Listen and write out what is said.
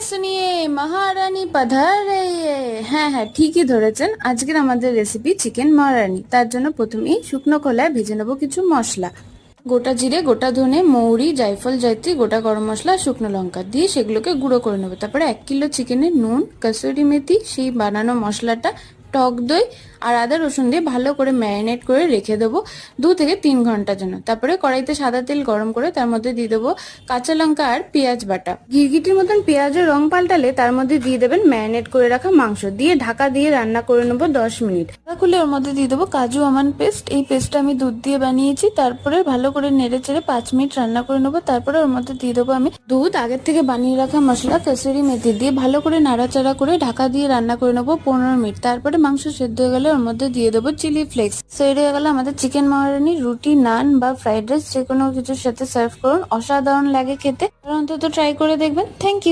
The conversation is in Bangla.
শুনিয়ে মহারানী পধার रही है। হ্যাঁ হ্যাঁ, ঠিকই ধরেছেন। আজকের আমাদের রেসিপি চিকেন মহারানী। তার জন্য প্রথমেই শুকনো খোলায় ভেজে নেবো কিছু মশলা। গোটা জিরে, গোটা ধনে, মৌরি, জায়ফল, জয়ত্রী, গোটা গরম মশলা, শুকনো লঙ্কা দিয়ে সেগুলোকে গুঁড়ো করে নেবো। তারপরে 1 কিলো চিকেনে নুন, কসুরি মেথি, সেই বানানো মশলাটা, টক দই আর আদা রসুন দিয়ে ভালো করে ম্যারিনেট করে রেখে দেবো 2 থেকে 3 ঘন্টার জন্য। তারপরে কড়াইতে সাদা তেল গরম করে তার মধ্যে দিয়ে দেবো কাঁচা লঙ্কা আর পেঁয়াজ বাটা। গিরগিটির মতন পেঁয়াজের রং পাল্টালে তার মধ্যে দিয়ে দেবেন ম্যারিনেট করে রাখা মাংস, দিয়ে ঢাকা দিয়ে রান্না করে নেবো 10 মিনিট। ঢাকা খুলে ওর মধ্যে দিয়ে দেবো কাজু আমন্ড পেস্ট। এই পেস্টটা আমি দুধ দিয়ে বানিয়েছি। তারপরে ভালো করে নেড়ে চেড়ে 5 মিনিট রান্না করে নেবো। তারপরে ওর মধ্যে দিয়ে দেবো আমি দুধ, আগের থেকে বানিয়ে রাখা মশলা, কসুরি মেথি দিয়ে ভালো করে নাড়াচাড়া করে ঢাকা দিয়ে রান্না করে নেবো 15 মিনিট। তারপরে মাংস সেদ্ধ হয়ে গেলে ওর মধ্যে দিয়ে দেবো চিলি ফ্লেক্স। তৈরি হয়ে গেল আমাদের চিকেন মহারানি। রুটি, নান বা ফ্রাইড রাইস যে কোনো কিছুর সাথে সার্ভ করুন, অসাধারণ লাগে খেতে। অন্তত ট্রাই করে দেখবেন। Thank you.